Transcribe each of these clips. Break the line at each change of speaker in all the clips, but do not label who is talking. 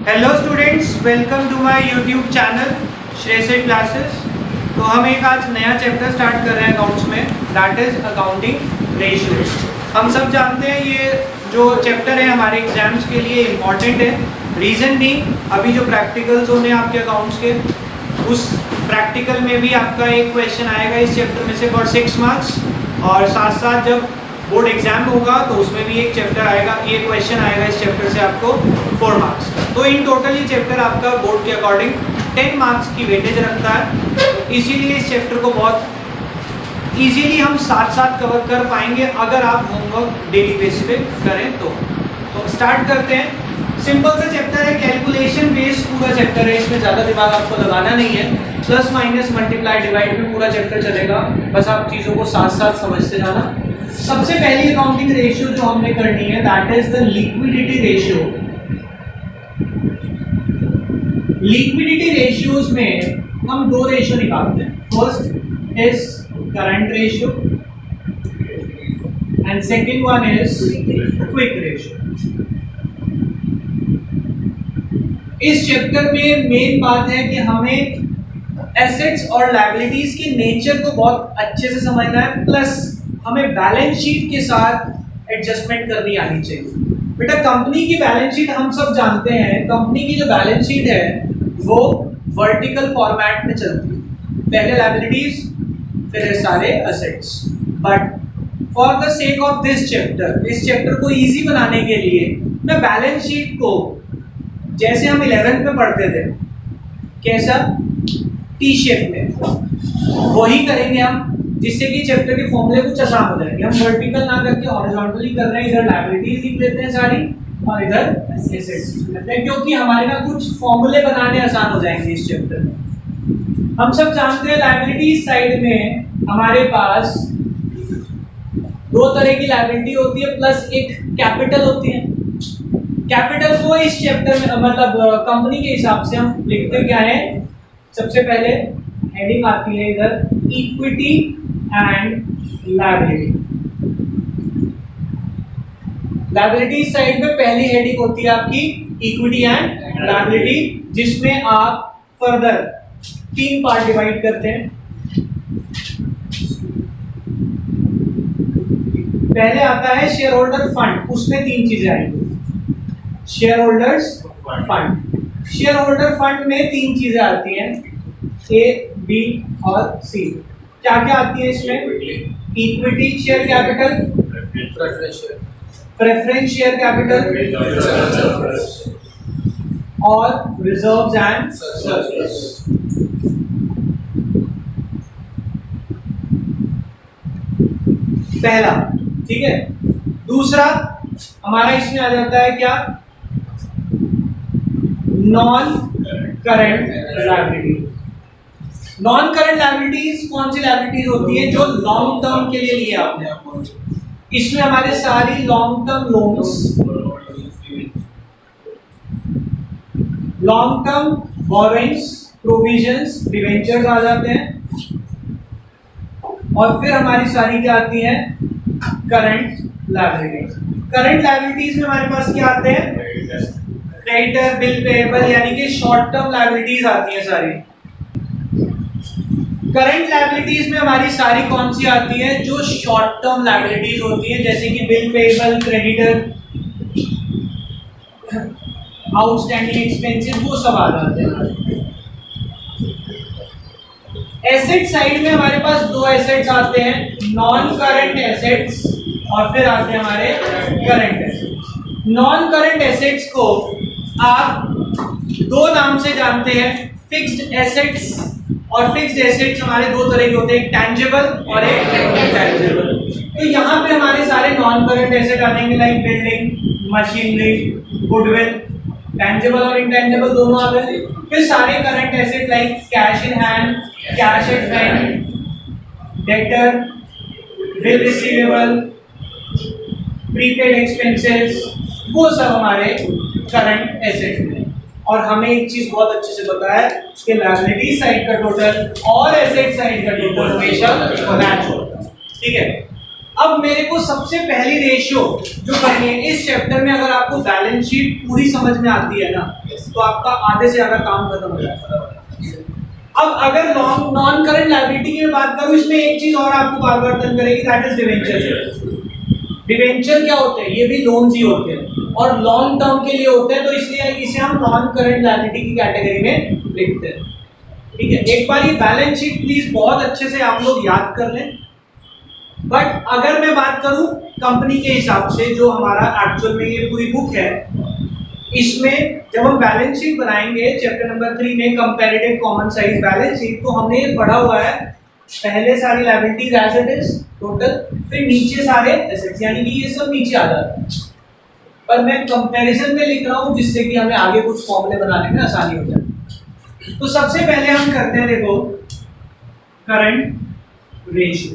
Hello students, welcome to my YouTube channel Shreyas classes. तो हम एक आज नया चैप्टर स्टार्ट कर रहे हैं अकाउंट्स में, दैट इज अकाउंटिंग रेशियो। हम सब जानते हैं ये जो चैप्टर है हमारे एग्जाम्स के लिए इम्पॉर्टेंट है। रीज़न भी अभी जो प्रैक्टिकल्स होने हैं आपके अकाउंट्स के, उस प्रैक्टिकल में भी आपका एक क्वेश्चन आएगा इस चैप्टर में से फॉर 6 मार्क्स, और साथ साथ जब बोर्ड एग्जाम होगा तो उसमें भी एक चैप्टर आएगा, एक क्वेश्चन आएगा इस चैप्टर से आपको 4 मार्क्स। तो इन टोटल ये चैप्टर आपका बोर्ड के अकॉर्डिंग 10 मार्क्स की वेटेज रखता है। तो इसीलिए इस चैप्टर को बहुत इजीली हम साथ साथ कवर कर पाएंगे अगर आप होमवर्क डेली बेस पे करें तो स्टार्ट करते हैं। सिंपल सा चैप्टर है, कैलकुलेशन बेस्ड पूरा चैप्टर है, इसमें ज़्यादा दिमाग आपको लगाना नहीं है। प्लस माइनस मल्टीप्लाई डिवाइड में पूरा चैप्टर चलेगा, बस आप चीज़ों को साथ साथ समझते जाना। सबसे पहली अकाउंटिंग रेशियो जो हमने करनी है that is the liquidity ratio. Liquidity ratios में हम दो रेशियो निकालते हैं, first is current ratio and second one is quick ratio. इस चैप्टर में मेन बात है कि हमें एसेट्स और लायबिलिटीज के नेचर को बहुत अच्छे से समझना है, प्लस हमें बैलेंस शीट के साथ एडजस्टमेंट करनी आनी चाहिए। बेटा कंपनी की बैलेंस शीट हम सब जानते हैं, कंपनी की जो बैलेंस शीट है वो वर्टिकल फॉर्मेट में चलती है, पहले लायबिलिटीज फिर है सारे assets. But for the sake of this chapter, इस चैप्टर को इजी बनाने के लिए मैं बैलेंस शीट को जैसे हम 11th में पढ़ते थे, कैसा टी शेप में, वही करेंगे हम, जिससे कि चैप्टर के फॉर्मूले कुछ आसान हो जाएंगे। हम वर्टिकल ना करके हॉरिजॉन्टली कर रहे हैं, इधर लायबिलिटीज लिख लेते हैं सारी और इधर एसेट्स लिख लेते हैं, क्योंकि हमारे ना कुछ फॉर्मूले बनाने आसान हो जाएंगे इस चैप्टर में। हम सब जानते हैं लायबिलिटीज साइड में हमारे पास दो तरह की लायबिलिटी होती है, प्लस एक कैपिटल होती है। कैपिटल को इस चैप्टर में मतलब कंपनी के हिसाब से हम लिखते क्या है, सबसे पहले हेडिंग आती है इधर equity and liability. Liability side में पहली हेडिंग होती है आपकी इक्विटी एंड लायबिलिटी, जिसमें आप फर्दर 3 पार्ट डिवाइड करते हैं। पहले आता है शेयर होल्डर फंड, उसमें 3 चीजें आएंगी। Share holders fund, share holder fund में 3 चीजें आती हैं, ए बी और सी। क्या क्या आती है इसमें? Equity share capital, preference share capital और रिजर्व्स एंड सरप्लस। पहला, ठीक है। दूसरा हमारा इसमें आ जाता है क्या, non current liability. Non current liabilities कौन सी लायबिलिटीज होती है? जो लॉन्ग टर्म के लिए लिया आपने। इसमें हमारे सारी long term loans, long term borrowings, provisions, debentures आ जाते हैं, और फिर हमारी सारी क्या आती है, करंट लायबिलिटीज। करंट लायबिलिटीज में हमारे पास क्या आते हैं, क्रेडिटर, बिल पेएबल, यानी कि शॉर्ट टर्म लायबिलिटीज आती है सारी। करंट लायबिलिटीज में हमारी सारी कौन सी आती है, जो शॉर्ट टर्म लायबिलिटीज होती है, जैसे कि bill payable, creditor, outstanding expenses, वो सब आ जाते हैं। एसेट साइड में हमारे पास 2 एसेट्स आते हैं, नॉन करंट एसेट्स और फिर आते हैं हमारे current assets. Non current assets को आप 2 नाम से जानते हैं, फिक्स्ड एसेट्स। और फिक्स्ड एसेट्स हमारे 2 तरह के होते हैं, एक टैंजिबल और एक इंटैंजिबल। तो यहाँ पे हमारे सारे नॉन करंट एसेट आ जाएंगे, like building, machinery, goodwill, tangible और इंटैंजिबल दोनों आ गए। फिर सारे current asset like cash in hand, cash at bank, debtor, bill receivable, prepaid expenses, वो सब हमारे करंट एसेट में। और हमें एक चीज बहुत अच्छे से पता है कि लायबिलिटी साइड का टोटल और एसेट साइड का टोटल हमेशा मैच होता है, ठीक है। अब मेरे को सबसे पहली रेशियो जो करनी है इस चैप्टर में, अगर आपको बैलेंस शीट पूरी समझ में आती है ना, तो आपका आधे से ज्यादा काम खत्म हो जाता है। अब अगर नॉन करंट लायबिलिटी की मैं बात करूं, इसमें एक चीज और आपको बार बार टर्न करेगी, दैट इज डिवेंचर। डिवेंचर क्या होते हैं? ये भी लोन्स ही होते हैं और लॉन्ग टर्म के लिए होते हैं, तो इसलिए इसे हम नॉन करंट लायबिलिटी की कैटेगरी में लिखते हैं। ठीक है, एक बार ये बैलेंस शीट प्लीज बहुत अच्छे से आप लोग याद कर लें। बट अगर मैं बात करूं कंपनी के हिसाब से, जो हमारा एक्चुअल में ये पूरी बुक है, इसमें जब हम बैलेंस शीट बनाएंगे चैप्टर नंबर 3 में comparative common size balance sheet, तो हमने ये पढ़ा हुआ है पहले सारी liabilities as it is total, फिर नीचे सारे एसेट्स, यानी कि ये सब नीचे आ जाता है। पर मैं कंपैरिजन में लिख रहा हूं जिससे कि हमें आगे कुछ फॉर्मूले बनाने में आसानी हो जाए। तो सबसे पहले हम करते हैं, देखो, करंट रेशियो।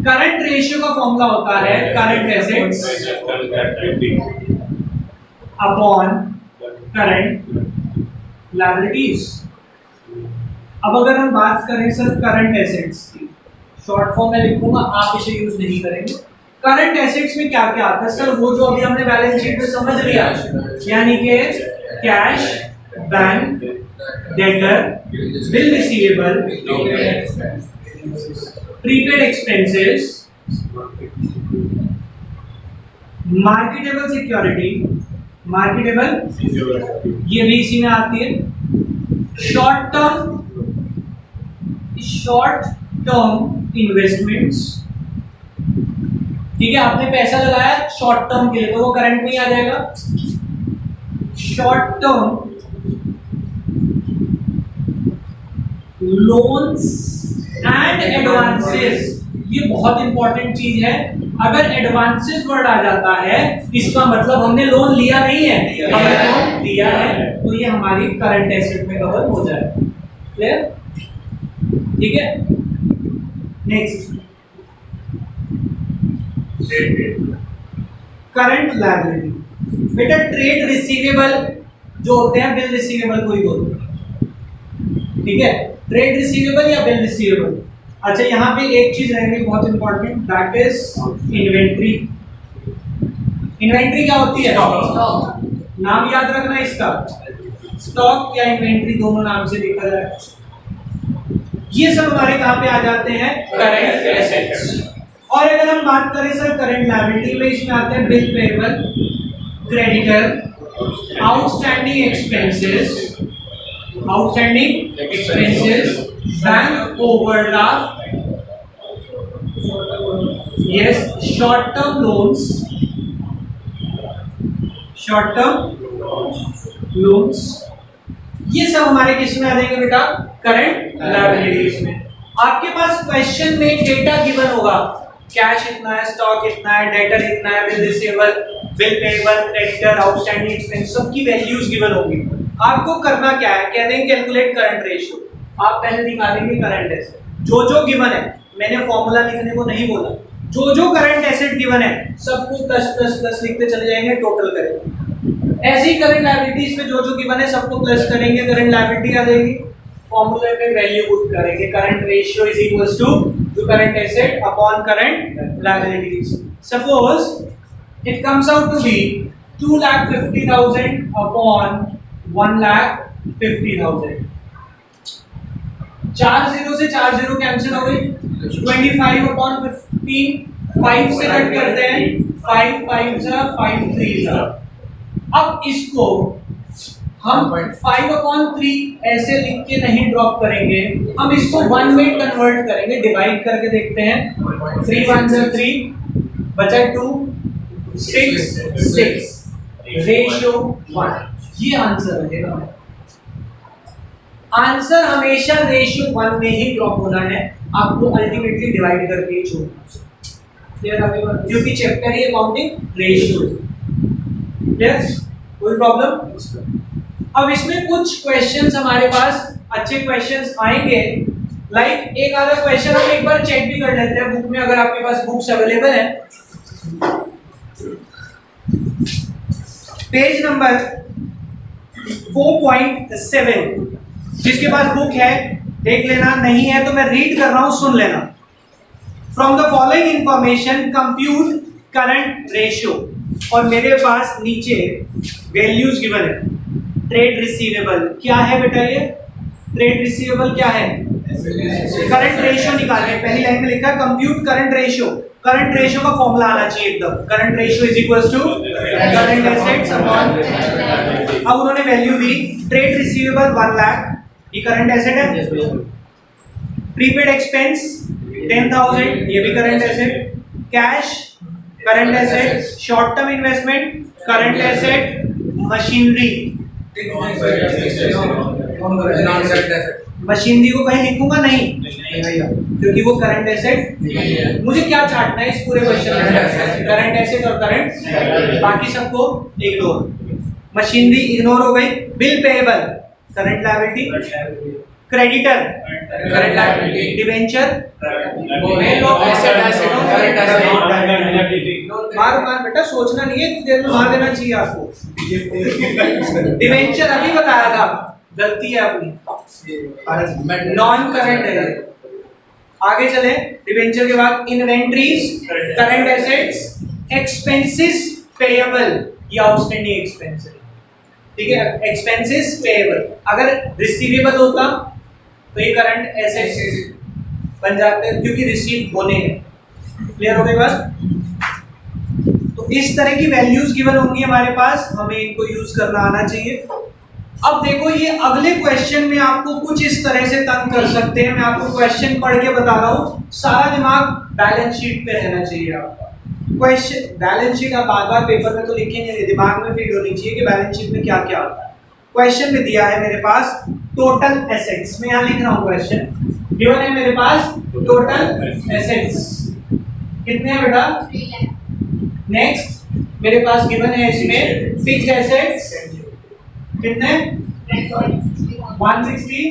करंट रेशियो का फॉर्मूला होता है current assets upon current liabilities. अब अगर हम बात करें सर करंट एसेट्स की, शॉर्ट फॉर्म में लिखूंगा, आप इसे यूज नहीं करेंगे। करंट एसेट्स में क्या क्या आता है सर? वो जो अभी हमने बैलेंस शीट में समझ लिया, यानी कि cash, bank, debtor, bill receivable, prepaid expenses, marketable security, marketable ये भी इसी में आती है। शॉर्ट टर्म इन्वेस्टमेंट्स, ठीक है, आपने पैसा लगाया शॉर्ट टर्म के लिए तो वो करंट में ही आ जाएगा। Short term loans and advances, ये बहुत इंपॉर्टेंट चीज है। अगर एडवांसेस वर्ड आ जाता है, इसका मतलब हमने लोन लिया नहीं है, हमने लोन दिया है, तो ये हमारी करंट एसेट में कवर हो जाएगा। क्लियर? ठीक है, नेक्स्ट करंट लायबिलिटी। बेटा ट्रेड रिसीवेबल जो होते हैं, बिल रिसीवेबल को ही बोलते हैं। ठीक है, ट्रेड रिसीवेबल या बिल रिसीवेबल। अच्छा, यहाँ पे एक चीज रहेगी बहुत important, that is inventory. Inventory क्या होती है? नाम याद रखना इसका, स्टॉक या इन्वेंट्री दोनों नाम से देखा जाए। ये सब हमारे कहाँ पे आ जाते हैं? Current assets. और अगर हम बात करें सर करंट लायबिलिटी में, इसमें आते हैं bill payable, creditor, outstanding expenses, bank overdraft, yes, short term loans, ये सब हमारे किस में आ जाएंगे बेटा? करंट लायबिलिटीज में। आपके पास क्वेश्चन में डेटा गिवन होगा, कैश इतना है, स्टॉक इतना है, डेटर इतना है, bill receivable, bill payable, creditor, outstanding expense, सबकी वैल्यूज गिवन होगी। आपको करना क्या है? कह देंगे कैलकुलेट करंट रेशियो, आप पहले निकालेंगे करंट एसेट जो जो गिवन है। मैंने फॉर्मूला लिखने को नहीं बोला, जो जो करंट एसेट गिवन है सबको प्लस प्लस प्लस लिखते चले जाएंगे, टोटल करेंगे। ऐसे ही करंट लायबिलिटीज में जो जो गिवन है सबको प्लस करेंगे, करंट लायबिलिटी आ जाएगी। फॉर्मूले में वैल्यू पुट करेंगे, current ratio is equals to जो current asset upon current liabilities. Suppose it comes out to be 2,50,000 upon 1,50,000। 4 0 से 4 0 कैंसिल हो गई, 25 अपॉन 15, 5 से कट करते हैं, 5 5 जा 5 3 जा। अब इसको हम 5 अपॉन 3 ऐसे लिख के नहीं ड्रॉप करेंगे, हम इसको 1 में कन्वर्ट करेंगे, डिवाइड करके देखते हैं। 3 1 जा 3, बचा 2, 6 रेशियो 1। ये आंसर रहेगा। आंसर हमेशा रेशियो 1 में ही ड्रॉप होना है, आपको अल्टीमेटली डिवाइड करके ही छोड़ना। क्लियर आगे बात? क्योंकि चैप्टर ही अकाउंटिंग रेशियो। क्लियर? कोई प्रॉब्लम? अब इसमें कुछ क्वेश्चंस हमारे पास अच्छे क्वेश्चंस आएंगे, लाइक एक आधा क्वेश्चन हम एक बार चेक भी कर लेते हैं बुक में, अगर आपके पास बुक्स अवेलेबल है। पेज नंबर 4.7, जिसके पास बुक है देख लेना, नहीं है तो मैं रीड कर रहा हूं, सुन लेना। From the following information compute current ratio, और मेरे पास नीचे वैल्यूज गिवन है। ट्रेड रिसीवेबल क्या है बेटा, ये ट्रेड रिसीवेबल क्या है, करंट रेशियो निकालने। पहली लाइन में लिखा है compute current ratio. Current ratio का फॉर्मूला आना चाहिए एकदम, current ratio is equals to current assets upon, अब उन्होंने वैल्यू दी ट्रेड रिसीवेबल 1 लाख, ये करंट एसेट है। प्रीपेड एक्सपेंस 10,000, ये भी current asset. Cash current asset, short term investment current asset, machinery, machinery को कहीं लिखूंगा नहीं क्योंकि वो करंट एसेट। मुझे क्या चाटना है इस पूरे क्वेश्चन में, करंट एसेट और करंट, बाकी सबको इग्नोर। मशीनरी इग्नोर हो गई। Bill payable current liability, creditor current liability, debenture मार बेटा, सोचना नहीं है, देर में मार देना चाहिए आपको। डिबेंचर अभी बताया था, गलती है अपनी, नॉन करंट है। आगे चले, डिबेंचर के बाद inventories current assets, expenses payable या आउटस्टैंडिंग एक्सपेंसेस, ठीक है, एक्सपेंसेस पेएबल। अगर रिसीवेबल होता तो ये करंट एसेट्स बन जाते हैं क्योंकि रिसीव होने हैं। क्लियर हो गई बात? तो इस तरह की वैल्यूज गिवन होंगी हमारे पास, हमें इनको यूज करना आना चाहिए। अब देखो ये अगले क्वेश्चन में आपको कुछ इस तरह से तंग कर सकते हैं। मैं आपको क्वेश्चन पढ़ के बता रहा हूँ, सारा दिमाग बैलेंस शीट पे रहना चाहिए आपका। क्वेश्चन बैलेंस शीट आप बार बार पेपर में तो लिखेंगे नहीं, दिमाग में फीड होनी चाहिए कि बैलेंस शीट में क्या क्या होता है। क्वेश्चन में दिया है मेरे पास टोटल एसेट्स, मैं यहाँ लिख रहा हूँ क्वेश्चन गिवन है मेरे पास, टोटल एसेट्स कितने हैं बेटा, नेक्स्ट मेरे पास गिवन है इसमें फिक्स्ड एसेट्स कितने 160,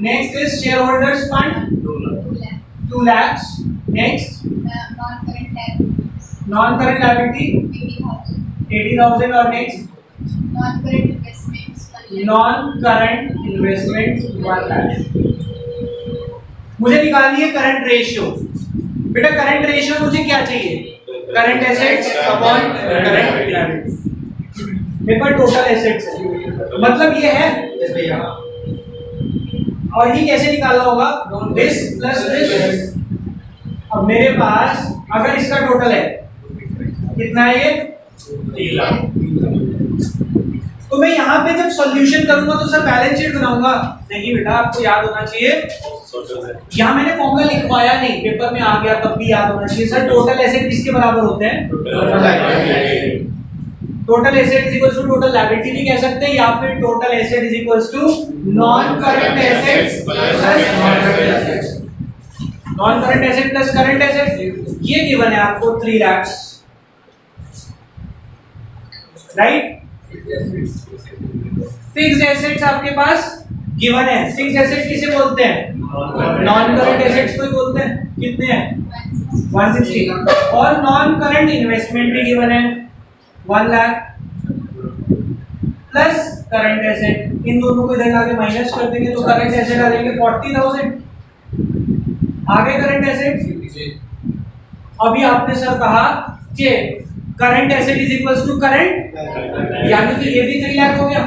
next is share holders fund 2 lakh, next non current liability 80,000 और next non current investment 1 lakh. मुझे निकालनी है करंट रेशियो। बेटा करंट रेशियो मुझे क्या चाहिए, current assets upon current liability. मेरे पास टोटल एसेट्स है, मतलब ये है, और ये कैसे निकालना होगा, दिस प्लस दिस। अब मेरे पास अगर इसका टोटल है कितना है, ये 3 लाख, तो मैं यहाँ पे जब सॉल्यूशन करूंगा तो सर बैलेंस शीट बनाऊंगा नहीं बेटा, आपको याद होना चाहिए, यहाँ मैंने फॉर्मूला लिखवाया नहीं, पेपर में आ गया तब भी याद होना चाहिए। सर टोटल एसेट किसके बराबर होते हैं, total asset is equals to total liability भी कह सकते हैं, या फिर total asset is equals to non current assets plus non current asset plus current asset. ये गिवन है आपको 3 लाख, राइट। फिक्स्ड एसेट्स आपके पास गिवन है, फिक्स्ड एसेट किसे बोलते हैं, नॉन करंट एसेट्स को ही बोलते हैं। कितने हैं 160, और नॉन करंट इन्वेस्टमेंट भी गिवन है 1 लाख प्लस करंट एसेट। इन दोनों को इधर लाके माइनस कर देंगे तो करंट एसेट आ जाएंगे 40,000। आगे करंट एसेट, अभी आपने सर कहा कि current asset is equals to current, यानी कि ये भी 3 लाख हो गया।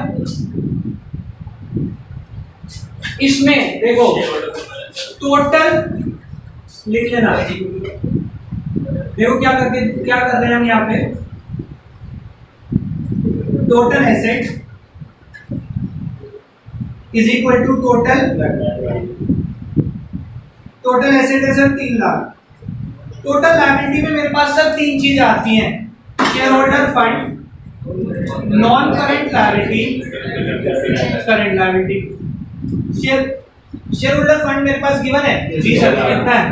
इसमें देखो टोटल लिख लेना, देखो क्या कर रहे हैं हम यहाँ पे, total asset is equal to total asset है सर 3 लाख। टोटल लायबिलिटी में मेरे पास सर 3 चीजें आती हैं, share holder fund, non current liability, current liability. Share holder fund मेरे पास गिवन है जी सर, कितना है,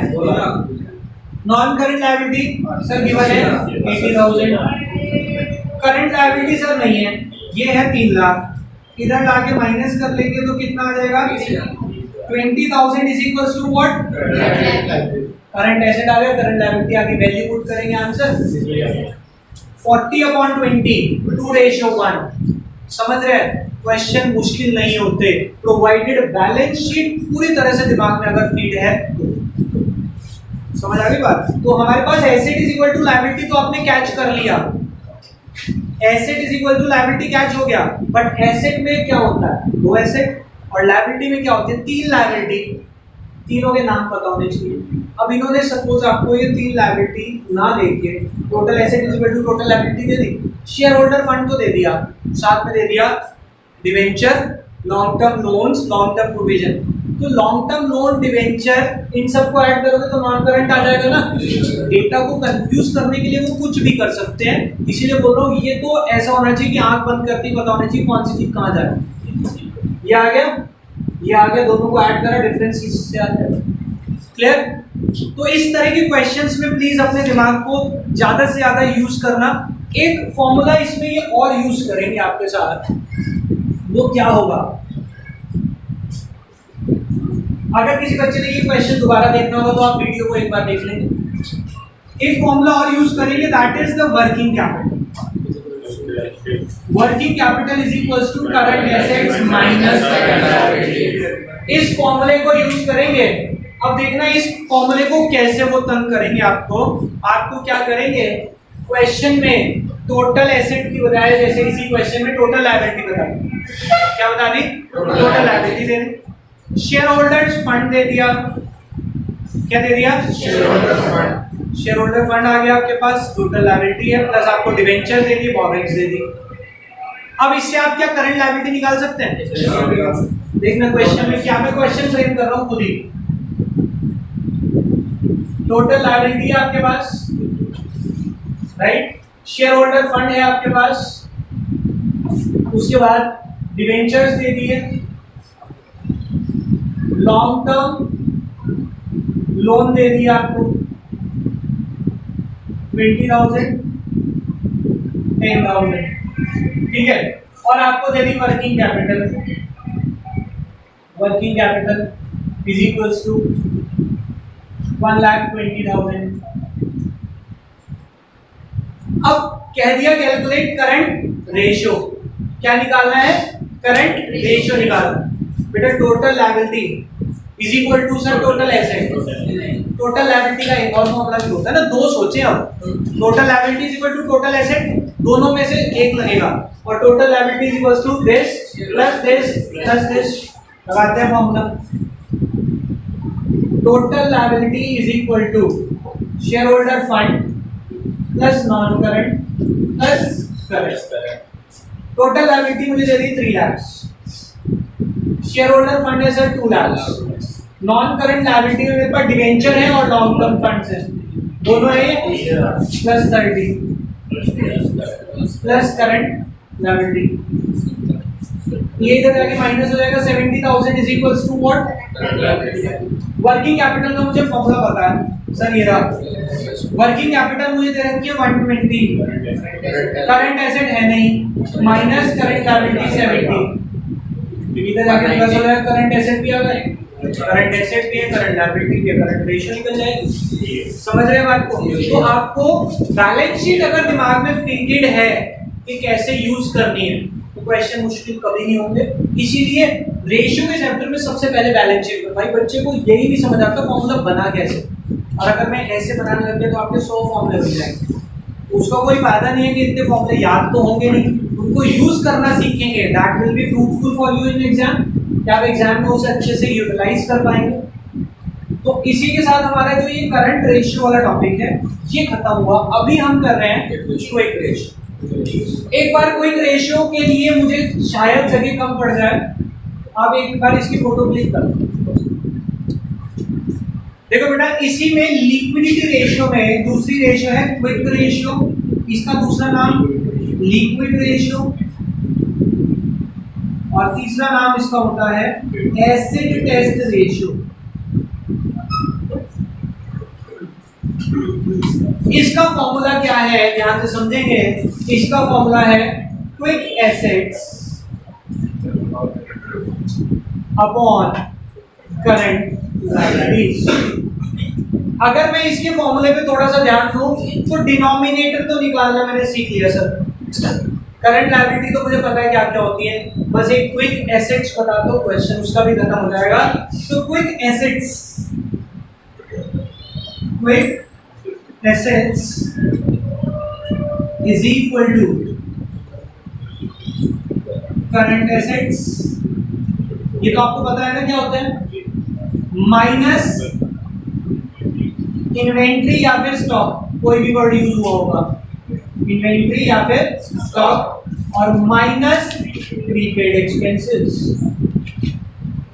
non current liability sir given है 80,000, करंट लायबिलिटी सर नहीं है, ये है 3 लाख। इधर लाके माइनस कर लेंगे तो कितना आ जाएगा, 20,000 is equals to what, current asset आ गया, करंट लायबिलिटी आगे वैल्यू पुट करेंगे, आंसर 40/20 2:1। समझ रहे हैं, क्वेश्चन मुश्किल नहीं होते, प्रोवाइडेड बैलेंस शीट पूरी तरह से दिमाग में अगर फीड है तो। समझ आ गई बात? तो हमारे पास asset is equal to liability तो आपने कैच कर लिया, asset is equal to liability catch हो गया, बट एसेट में क्या होता है? दो एसेट, और लायबिलिटी में क्या होती है? तीन लायबिलिटी, तीनों के नाम पता होने चाहिए। अब इन्होंने सपोज आपको ये तीन लायबिलिटी ना देके total asset is equal to total liability दे दी, शेयर होल्डर फंड तो दे दिया, साथ में दे दिया debenture, long term loans, long term provision. तो लॉन्ग टर्म लोन, डिवेंचर, इन सबको ऐड करोगे तो नॉन करंट आ जाएगा ना। डेटा को कंफ्यूज करने के लिए वो कुछ भी कर सकते हैं, इसीलिए बोल रहा हूँ ये तो ऐसा होना चाहिए कि आंख बंद करते ही पता होना चाहिए कौन सी चीज कहाँ जाए। ये आ गया, ये आ गया, दोनों को ऐड करा, डिफरेंस इससे आ जाएगा। क्लियर? तो इस तरह के क्वेश्चंस में प्लीज अपने दिमाग को ज्यादा से ज्यादा यूज करना। एक फॉर्मूला इसमें ये और यूज करेंगे आपके साथ, वो क्या होगा? अगर किसी बच्चे ने ये क्वेश्चन दोबारा देखना होगा तो आप वीडियो को एक बार देख लेंगे। एक फॉर्मूला और यूज करेंगे, that is the working capital. Working capital is equals to current assets minus current liability. इस फॉर्मूले को यूज करेंगे। अब देखना इस फॉर्मूले को कैसे वो तंग करेंगे आपको क्या करेंगे, क्वेश्चन में टोटल एसेट की बजाय जैसे इसी क्वेश्चन में टोटल लायबिलिटी बता दी, क्या बता दी? टोटल लायबिलिटी दे दी। शेयर होल्डर्स फंड दे दिया, क्या दे दिया? Share holder fund. Share holder fund आ गया आपके पास, टोटल लायबिलिटी है, प्लस आपको डिवेंचर दे दी, बॉरोइंग्स दे दी। अब इससे आप क्या करंट लायबिलिटी निकाल सकते हैं? देखना क्वेश्चन में क्या, मैं क्वेश्चन फ्रेम कर रहा हूं खुद ही। टोटल लायबिलिटी है आपके पास, राइट? शेयर होल्डर फंड है आपके पास, उसके बाद डिवेंचर्स दे दिए, लॉन्ग टर्म लोन दे दिया आपको 20,000, 10,000, ठीक है, और आपको दे दी working capital. Working capital is equals to 1,20,000। अब कह दिया कैलकुलेट करंट रेशियो, क्या निकालना है? करंट रेशियो निकालना। बेटा total liability is equal to sir total asset. Total liability का एक और फॉर्मूला भी होता है ना, दो सोचे अब। Total liability is equal to total asset, दोनों में से एक लगेगा, और total liability is equal to this plus this plus this. लगाते हैं formula. Total liability is equal to share holder fund plus non current plus current. Total liability मुझे दे दी 3 लाख, शेयर होल्डर फंड है sir 2 lakh, non current liability में मेरे पास debenture है और लॉन्ग टर्म फंड्स है, दोनों है प्लस 30 प्लस करंट लायबिलिटी। ये इधर जाके माइनस हो जाएगा, 70,000 is equals to what? Working capital का मुझे फॉर्मूला पता है सर, ये रहा। वर्किंग कैपिटल मुझे दे रखी है 120, करंट एसेट है नहीं, माइनस करंट लायबिलिटी 70, इधर जाके प्लस हो जाएगा, करंट एसेट भी आ गए, करंट एसेट भी है, करंट लायबिलिटी भी है, करंट रेशियो निकल जाएगी। समझ रहे हैं बात को? तो आपको बैलेंस शीट अगर दिमाग में फिटेड है कि कैसे यूज करनी है तो क्वेश्चन मुश्किल कभी नहीं होंगे। इसीलिए रेशियो के चैप्टर में सबसे पहले बैलेंस शीट में भाई बच्चे को यही नहीं समझ आता फॉर्मूला बना कैसे, और अगर मैं ऐसे बनाने लग गया तो आपके 100 फॉर्मूले बन जाएंगे। उसका कोई फायदा नहीं है कि इतने फॉर्मूले याद तो होंगे नहीं, उनको यूज करना सीखेंगे, that will be fruitful for you in exam, कि आप एग्जाम में उसे अच्छे से यूटिलाइज कर पाएंगे। तो इसी के साथ हमारा जो ये करंट रेशियो वाला टॉपिक है ये खत्म हुआ। अभी हम कर रहे हैं क्विक रेशियो। एक बार क्विक रेशियो के लिए मुझे शायद जगह कम पड़ जाए, आप एक बार इसकी फोटो क्लिक कर लो। देखो बेटा, इसी में लिक्विडिटी रेशियो में दूसरी रेशियो है क्विक रेशियो, इसका दूसरा नाम लिक्विड रेशियो, और तीसरा नाम इसका होता है एसिड टेस्ट रेशियो। इसका फॉर्मूला क्या है, ध्यान से समझेंगे। इसका फॉर्मूला है quick assets upon current liabilities. अगर मैं इसके फॉर्मूले पे थोड़ा सा ध्यान दूं तो डिनोमिनेटर तो निकालना मैंने सीख लिया सर। करंट लायबिलिटी तो मुझे पता है क्या क्या होती है, बस एक क्विक एसेट्स बता दो, क्वेश्चन उसका भी खत्म हो जाएगा। तो quick assets quick assets is equal to current assets, ये तो आपको पता है ना क्या होता है, माइनस इन्वेंट्री या फिर स्टॉक, कोई भी वर्ड यूज हुआ होगा, इन्वेंट्री या फिर स्टॉक, और माइनस प्रीपेड एक्सपेंसेस।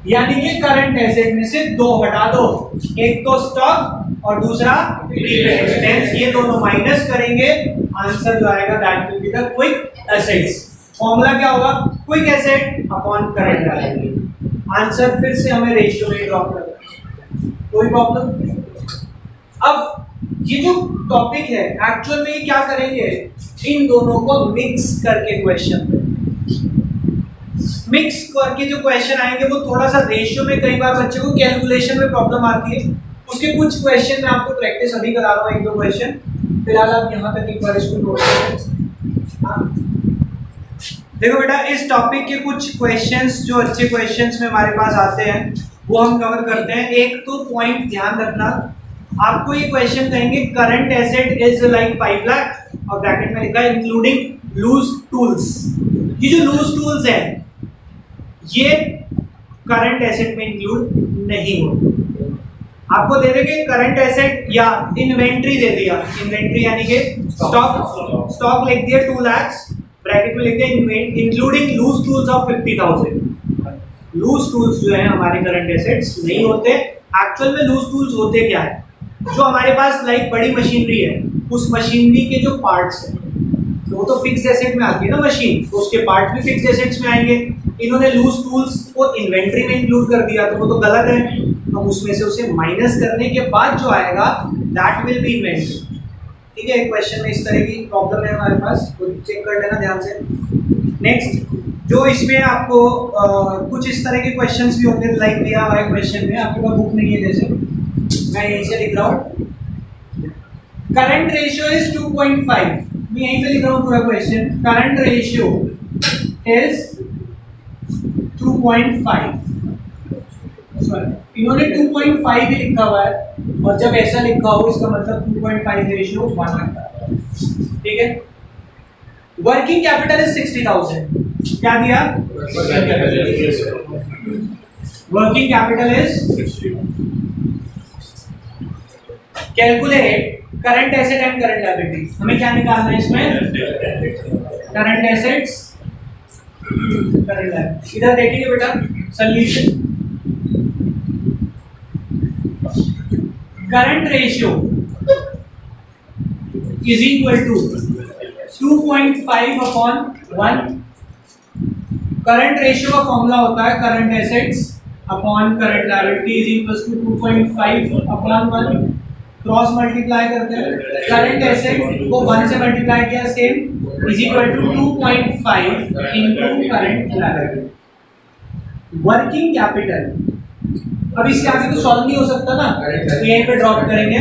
यानी कि करंट एसेट में से दो हटा दो, एक तो स्टॉक और दूसरा प्रीपेड एक्सपेंस, ये दोनों माइनस करेंगे, आंसर जो आएगा that will be the quick assets. Formula क्या होगा, quick asset upon current liability. Answer फिर से हमें रेशियो में ड्रॉप करना है, कोई प्रॉब्लम। अब ये जो टॉपिक है एक्चुअल में ये क्या करेंगे, इन दोनों को मिक्स करके क्वेश्चन, मिक्स करके जो क्वेश्चन आएंगे वो थोड़ा सा रेशियो में, कई बार बच्चे को कैलकुलेशन में प्रॉब्लम आती है, उसके कुछ क्वेश्चन मैं आपको प्रैक्टिस अभी करा रहा हूँ, एक दो क्वेश्चन, फिलहाल आप यहाँ तक एक बार इसको नोट करें। देखो बेटा, इस टॉपिक के कुछ क्वेश्चंस जो अच्छे क्वेश्चंस में हमारे पास आते हैं वो हम कवर करते हैं। एक तो पॉइंट ध्यान रखना, आपको ये क्वेश्चन कहेंगे current asset is like 5 lakh और ब्रैकेट में लिखा है इंक्लूडिंग लूज टूल्स। ये जो लूज टूल्स है ये करंट एसेट में इंक्लूड नहीं होते। आपको दे देंगे करंट एसेट या इन्वेंट्री दे दिया, इन्वेंट्री यानी कि स्टॉक लिख दिया 2 लाख, ब्रैकेट में लिख दिया including loose tools of 50,000। Loose tools जो है हमारे करंट एसेट्स नहीं होते। एक्चुअल में लूज टूल्स होते क्या है, जो हमारे पास लाइक बड़ी मशीनरी है, उस मशीनरी के जो पार्ट्स हैं तो वो तो फिक्स एसेट में आती है ना मशीन, तो उसके पार्ट भी फिक्स एसेट्स में आएंगे। इन्होंने लूज टूल्स को इन्वेंट्री में इंक्लूड कर दिया तो वो तो गलत है, हम उसमें से उसे माइनस करने के बाद जो आएगा दैट विल बी इन्वेंट्री। ठीक है, एक क्वेश्चन में इस तरह की प्रॉब्लम है हमारे पास, तो चेक कर लेना ध्यान से। नेक्स्ट जो इसमें आपको कुछ इस तरह के क्वेश्चंस भी होंगे, लाइक दिया हुआ है क्वेश्चन में, आपके पास बुक नहीं है, जैसे मैं यहीं से लिख रहा हूँ करंट रेशियो इज 2.5, मैं यहीं पे लिख रहा हूँ पूरा क्वेश्चन, करंट रेशियो इज 2.5, इन्होंने 2.5 ही लिखा हुआ है, और जब ऐसा लिखा हो इसका मतलब 2.5 रेशियो 1 आता है। ठीक है, वर्किंग कैपिटल इज 60,000, क्या दिया, working capital is, calculate current asset and current liability. हमें क्या निकालना है इसमें, करंट एसेट्स करंट लायबिलिटी। इधर देखेंगे बेटा solution, current ratio is equal to 2.5 upon 1। Current ratio का फॉर्मूला होता है current assets upon current liability is equal to 2.5 upon 1, cross multiply करते हैं, करंट एसेट को 1 से मल्टीप्लाई किया same is equal to 2.5 into current liability. Working capital, अब इसके आगे तो सॉल्व नहीं हो सकता ना, तो यहीं पे ड्रॉप करेंगे,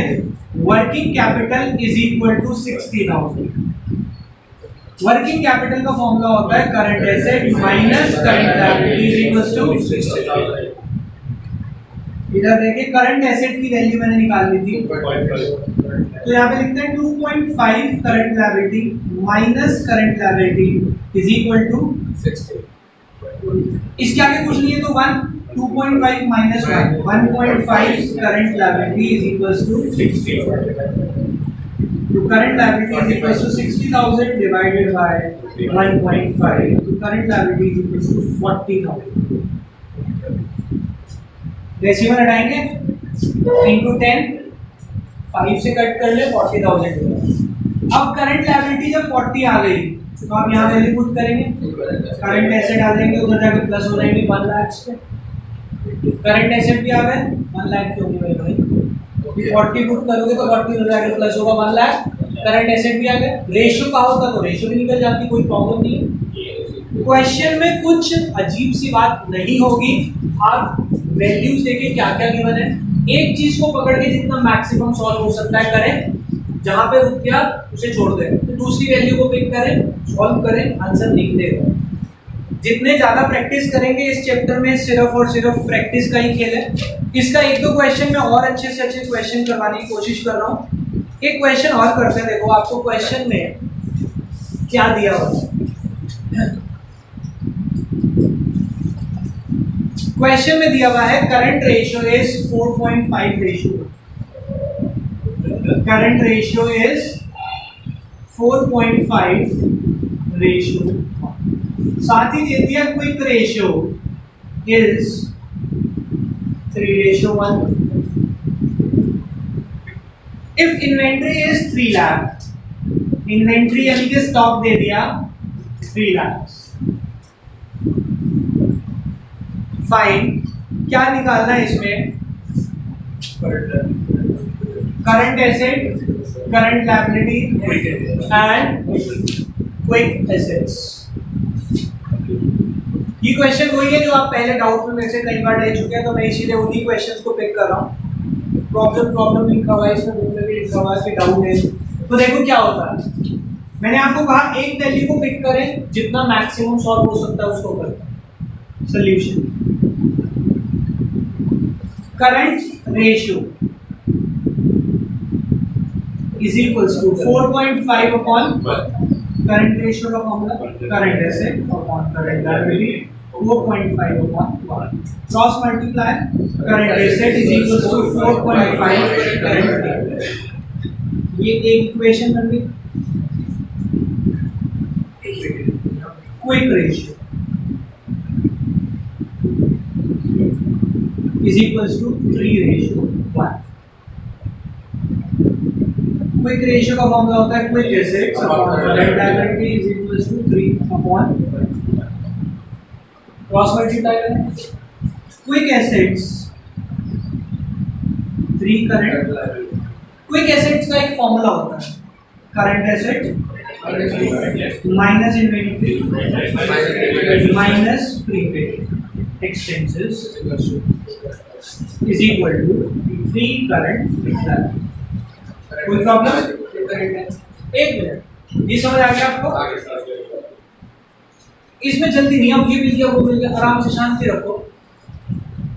working capital is equal to 60,000। Working capital का फॉर्मूला होता है current asset minus current liability is equal to 60,000। इधर देखिए करंट एसेट की वैल्यू मैंने निकाल ली थी, तो यहाँ पे लिखते हैं 2.5 current liability minus current liability is equal to 60। इसके आगे कुछ नहीं है तो 1, 2.5 minus 1, 1.5 current liability is equals to 60. So current liability is equals to 60,000 divided by 1.5. So current liability is equals to 40,000. Decimal हटाएंगे into 10, 5 से कट कर ले 40,000। अब करंट लायबिलिटी जब 40 आ गई तो आप यहाँ वैल्यू पुट करेंगे, करंट एसेट आ जाएंगे, उधर जाके प्लस हो जाएंगे 1 लाख पे, करंट एसेट भी आ गए 1 लाख के होंगे भाई, 40 पुट करोगे तो 40 हो जाएगा, प्लस होगा 1 लाख, करंट एसेट भी आ गए। रेशियो का होता तो रेशियो भी निकल जाती, कोई प्रॉब्लम नहीं है। क्वेश्चन में कुछ अजीब सी बात नहीं होगी, आप वैल्यूज देखिए क्या क्या गिवन है, एक चीज को पकड़ के जितना मैक्सिमम सॉल्व हो सकता है करें, जहां पे रुक गया उसे छोड़ दें, तो दूसरी वैल्यू को पिक करें, सॉल्व करें, आंसर लिख देगा। जितने ज्यादा प्रैक्टिस करेंगे इस चैप्टर में सिर्फ और सिर्फ प्रैक्टिस का ही खेल है। इसका एक दो क्वेश्चन मैं और अच्छे से अच्छे क्वेश्चन करवाने की कोशिश कर रहा हूँ। एक क्वेश्चन और करते हैं। देखो आपको क्वेश्चन में क्या दिया हुआ है। क्वेश्चन में दिया हुआ है current ratio is 4.5 ratio. Current ratio is 4.5 ratio. साथ ही दे दिया quick ratio is 3:1। If inventory is 3 lakh, inventory यानी कि स्टॉक दे दिया 3 लाख। फाइन, क्या निकालना है इसमें? Current asset, current liability and quick assets. ये क्वेश्चन वही है जो आप पहले डाउट में मेरे से कई बार ले चुके हैं, तो मैं इसीलिए उन्हीं क्वेश्चंस को पिक कर रहा हूँ। प्रॉब्लम लिखा हुआ है इसमें, बुक में भी लिखा हुआ है कि डाउट है। तो देखो क्या होता है, मैंने आपको कहा एक वैल्यू को पिक करें, जितना मैक्सिमम सॉल्व हो सकता है उसको करें। Solution current ratio is equals to 4.5 upon current ratio का formula current asset upon current liability 4.5 upon 1 cross multiply current asset is equals to 4.5 current liability. ये एक इक्वेशन बन गई। Quick ratio is equals to 3:1। Quick ratio का formula होता है quick assets upon current liability is equals to 3 upon cross multiply करें। Quick assets 3 current. Quick assets का एक फॉर्मूला होता है current asset minus inventory minus prepaid expenses is equal to 3 current liability. कोई problem? एक minute, ये समझ आ गया आपको? इसमें जल्दी नहीं, अब ये मिल गया वो मिल गया, आराम से शांति रखो।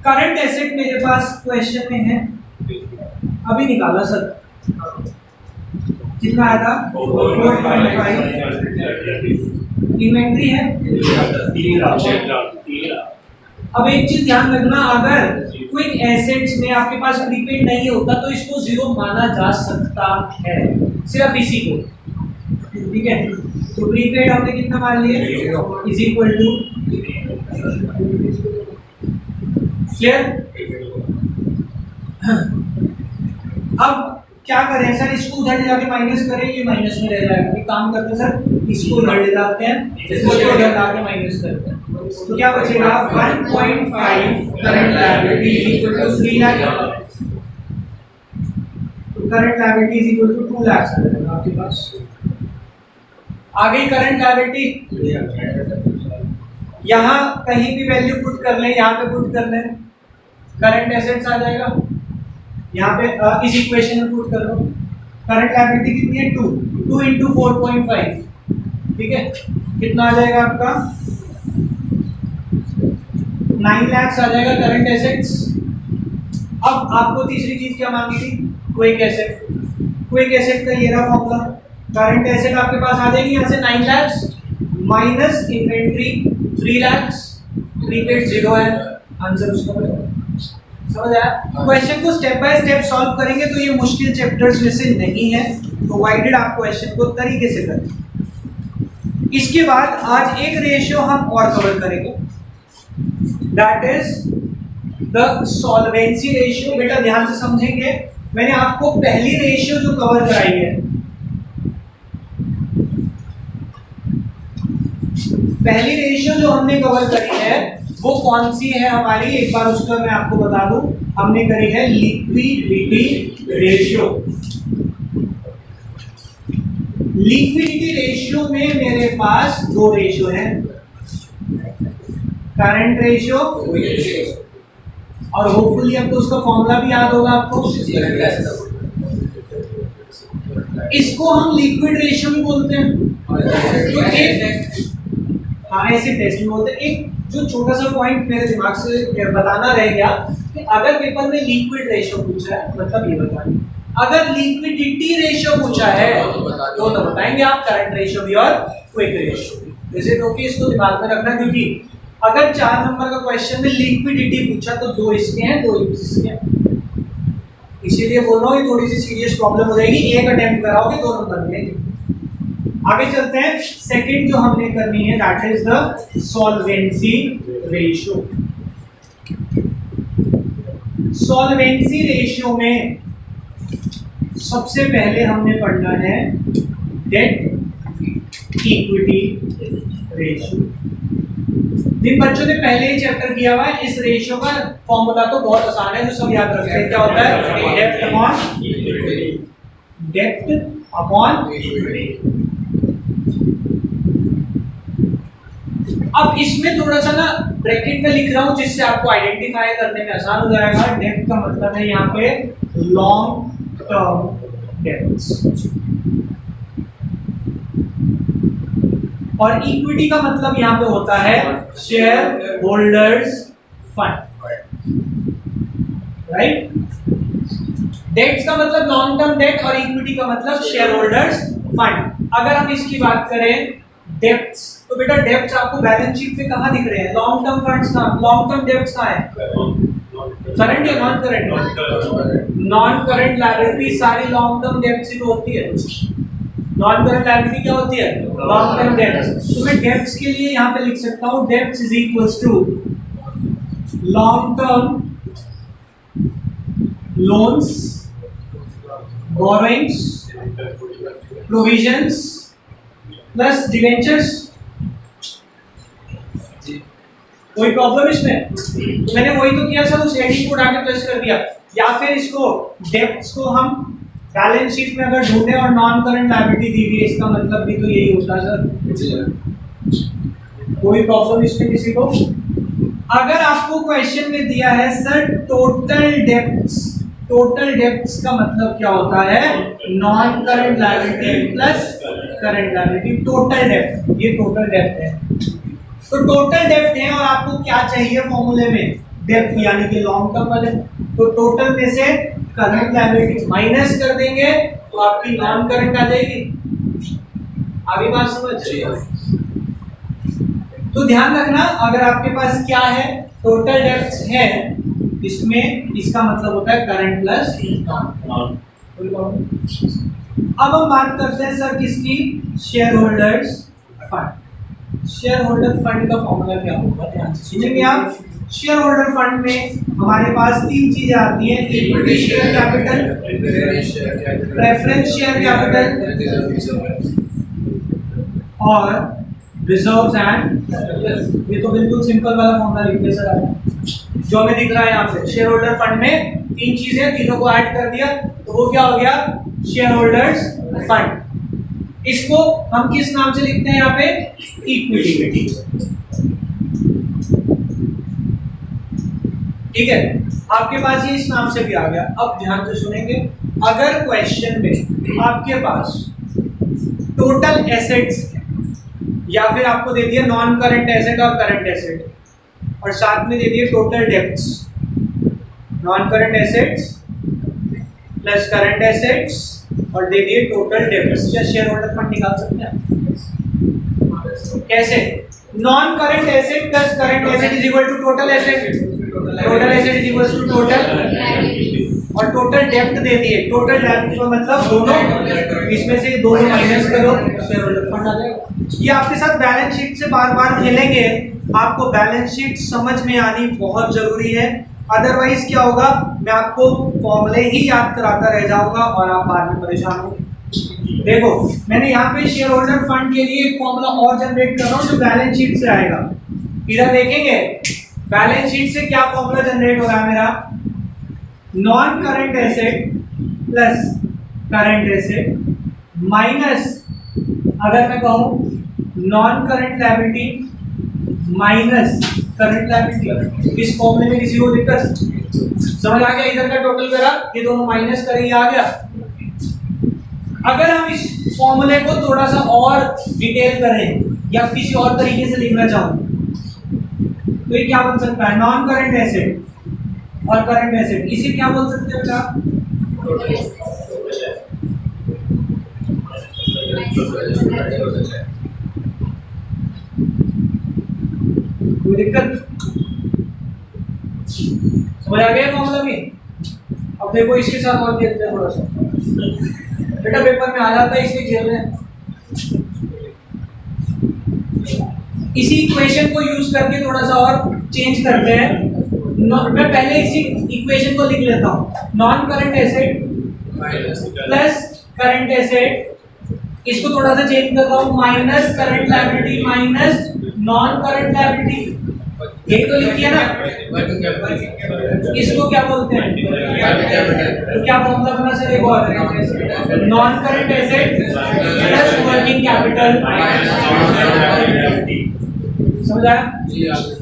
करंट एसेट मेरे पास क्वेश्चन में है, अभी निकाला सर, कितना आया था? 4.5। इन्वेंट्री है 3 लाख। अब एक चीज ध्यान रखना, अगर क्विक एसेट्स में आपके पास प्रीपेड नहीं होता तो इसको जीरो माना जा सकता है, सिर्फ इसी को। ठीक है, तो प्रीपेड हमने कितना मान लिया इज इक्वल टू क्लियर। अब क्या करें सर, इसको उधर ले जाके माइनस करें, ये माइनस में रह जाएगा। एक काम करते हैं सर, इसको उधर ले जाते हैं, इसको उधर लाके माइनस करते हैं, तो क्या बचेगा 1.5 current liability is equal to 3 lakh. तो current liability is equal to 2 lakh आपके पास आ गई करंट लायबिलिटी। यहाँ कहीं भी वैल्यू पुट कर लें, यहाँ पे पुट कर लें, करंट एसेट्स आ जाएगा। यहाँ पे इस इक्वेशन में पुट कर लो। करंट लायबिलिटी कितनी है? 2 इंटू 4.5, ठीक है, कितना आ जाएगा आपका? 9 लाख आ जाएगा करंट एसेट्स। अब आपको तीसरी चीज क्या मांगी थी? Quick asset. क्विक एसेट का ये रहा फॉर्मूला, करंट एसेट आपके पास आ जाएगी यहाँ से 9 lakh minus inventory 3 lakh, prepaid 0 है, आंसर उसका बनेगा। समझ आया? क्वेश्चन को स्टेप बाय स्टेप सॉल्व करेंगे तो ये मुश्किल चैप्टर्स में से नहीं है, प्रोवाइडेड आप क्वेश्चन को तरीके से करें। इसके बाद आज एक रेशियो हम और कवर करेंगे, that is the solvency ratio. बेटा ध्यान से समझेंगे, मैंने आपको पहली रेशियो जो कवर कराई है, पहली रेशियो जो हमने कवर करी है वो कौन सी है हमारी, एक बार उसका मैं आपको बता दूं, हमने करी है लिक्विडिटी रेशियो। लिक्विडिटी रेशियो में मेरे पास 2 रेशियो हैं, करंट रेशियो और होपफुली अब तो उसका फॉर्मूला भी याद होगा आपको। इसको हम लिक्विड रेशियो भी बोलते हैं। तो एक हाँ ऐसे टेस्ट में बोलते हैं। एक जो छोटा सा पॉइंट मेरे दिमाग से बताना रह गया कि अगर पेपर में लिक्विड रेशियो पूछा है, मतलब ये बताइए, अगर लिक्विडिटी रेशियो पूछा है तो बताएंगे आप करंट रेशियो भी और क्विक रेशियो भी। जैसे ओके, इसको दिमाग में रखना, क्योंकि अगर 4 नंबर का क्वेश्चन में लिक्विडिटी पूछा तो 2 इसके हैं 2 इसके हैं, इसीलिए बोल रहा हूँ ये थोड़ी सी सीरियस प्रॉब्लम हो जाएगी। एक अटेम्प्ट कराओगे 2 नंबर मिलेंगे। आगे चलते हैं, सेकंड जो हमने करनी है that is the solvency ratio. Solvency ratio में सबसे पहले हमने पढ़ना है डेट इक्विटी रेशियो। जिन बच्चों ने पहले ही चैप्टर किया हुआ है, इस रेशियो का फॉर्मूला तो बहुत आसान है, जो सब याद रखते हैं। क्या होता है? Depth upon equity. अब इसमें थोड़ा सा ना ब्रैकेट में लिख रहा हूं जिससे आपको आइडेंटिफाई करने में आसान हो जाएगा। डेप्थ का मतलब है यहाँ पे लॉन्ग टर्म डेप्थ, और इक्विटी का मतलब यहाँ पे होता है share holders fund, right. Debts का मतलब लॉन्ग टर्म डेट और इक्विटी का मतलब शेयर होल्डर्स फंड। अगर हम इसकी बात करें डेप्थ, तो बेटा डेप्थ आपको बैलेंस शीट पे कहाँ दिख रहे हैं? लॉन्ग टर्म फंड्स का लॉन्ग टर्म डेप्थ कहाँ है? करंट या non current? Non current liability सारी लॉन्ग टर्म डेप्थ से होती है। नॉन करंट लायबिलिटी क्या होती है? Long term depth. तो मैं डेप्थ के लिए यहाँ पे लिख सकता हूँ depth is equals to long term loans, borrowings, provisions plus debentures. कोई प्रॉब्लम इसमें? मैंने वही तो किया सर, उस हेडिंग को उठाकर प्लस कर दिया। या फिर इसको डेप्थ को हम बैलेंस शीट में अगर ढूंढे और नॉन करंट लायबिलिटी दी हुई है, इसका मतलब भी तो यही होता है सर। कोई प्रॉब्लम इसमें किसी को? अगर आपको क्वेश्चन में दिया है sir total depth, total depth का मतलब क्या होता है? Non current liability plus current liability, total depth. ये टोटल डेप्थ है, तो टोटल डेप्थ है और आपको क्या चाहिए फॉर्मूले में? डेप्थ यानी कि लॉन्ग टर्म वाले। तो टोटल में से करंट लायबिलिटी माइनस कर देंगे तो आपकी नॉन करंट आ जाएगी। आगे बात समझ? तो ध्यान रखना, अगर आपके पास क्या है टोटल डेप्थ है, इसमें इसका मतलब होता है करंट प्लस नॉन। अब हम बात करते हैं सर किसकी? Share holders fund. Share holder fund का फॉर्मूला क्या होगा? ध्यान से सुनेंगे आप। शेयर होल्डर फंड में हमारे पास 3 चीजें आती हैं, equity share capital, preference share capital और रिजर्व्स एंड। ये तो बिल्कुल सिंपल वाला फॉर्मूला लिख दिया सर जो हमें दिख रहा है यहाँ पे। शेयर होल्डर फंड में 3 चीजें, तीनों को ऐड कर दिया तो वो क्या हो गया? Share holders fund. इसको हम किस नाम से लिखते हैं यहाँ पे? इक्विटी। ठीक है, आपके पास ये इस नाम से भी आ गया। अब ध्यान से सुनेंगे, अगर क्वेश्चन में आपके पास टोटल एसेट्स या फिर आपको दे दिया नॉन करंट एसेट और करंट एसेट, और साथ में दे दिए total debts, non current assets plus current assets और दे दिए टोटल डेप्ट्स, क्या शेयर होल्डर फंड निकाल सकते हैं? कैसे? Non current asset plus current asset is equal to total asset, total asset is equal to total, और टोटल डेप्ट दे दिए। टोटल डेप्ट का मतलब दोनों, इसमें से दोनों माइनस करो, शेयर होल्डर फंड आ जाएगा। ये आपके साथ बैलेंस शीट से बार बार खेलेंगे, आपको बैलेंस शीट समझ में आनी बहुत जरूरी है। अदरवाइज क्या होगा, मैं आपको फॉर्मूले ही याद कराता रह जाऊंगा और आप बाद में परेशान होंगे। देखो, मैंने यहाँ पे शेयर होल्डर फंड के लिए एक फॉर्मूला और जनरेट कर रहा हूँ जो बैलेंस शीट से आएगा। इधर देखेंगे बैलेंस शीट से क्या फॉर्मूला जनरेट हो रहा है मेरा? Non current asset plus current asset minus, अगर मैं कहूं non current liability minus current liability. इस फॉर्मूले में किसी को दिक्कत समझ आ गया? इधर का टोटल करा, ये दोनों माइनस करेंगे, आ गया। अगर हम इस फॉर्मूले को थोड़ा सा और डिटेल करें, या किसी और तरीके से लिखना चाहूँ तो ये क्या बन सकता है, नॉन करंट एसेट और करंट एसेट, इसे क्या बोल सकते हो आप? कोई दिक्कत? समझ आ गया फॉर्मूला में? अब देखो इसके साथ और खेलते हैं थोड़ा सा, बेटा पेपर में आ जाता है इसके खेल में। इसी इक्वेशन को यूज करके थोड़ा सा और चेंज करते हैं। मैं पहले इसी इक्वेशन को लिख लेता हूँ, non current asset plus current asset, इसको थोड़ा सा चेंज कर रहा हूँ, minus current liability minus non current liability, यही तो लिखिए ना। इसको क्या बोलते हैं, तो क्या फॉर्मूला बना सर एक और, non current asset plus working capital. समझा?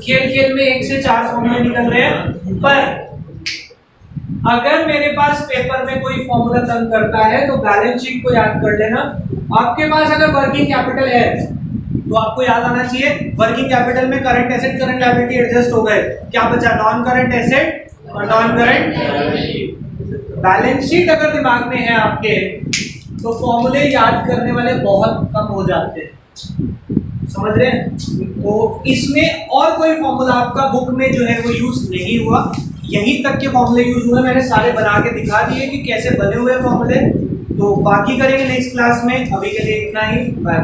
खेल खेल में 1 से 4 फॉर्मूले निकल रहे हैं, पर अगर मेरे पास पेपर में कोई फॉर्मूला तंग करता है तो बैलेंस शीट को याद कर लेना। आपके पास अगर वर्किंग कैपिटल है तो आपको याद आना चाहिए वर्किंग कैपिटल में current asset current liability adjust हो गए, क्या बचा, नॉन करंट एसेट और नॉन करंट। बैलेंस शीट अगर दिमाग में है आपके तो फॉर्मूले याद करने वाले बहुत कम हो जाते हैं, समझ रहे हैं? तो इसमें और कोई फॉर्मूला आपका बुक में जो है वो यूज नहीं हुआ, यहीं तक के फॉर्मूले यूज हुए, मैंने सारे बना के दिखा दिए कि कैसे बने हुए फॉर्मूले। तो बाकी करेंगे नेक्स्ट क्लास में, अभी के लिए इतना ही, बाय।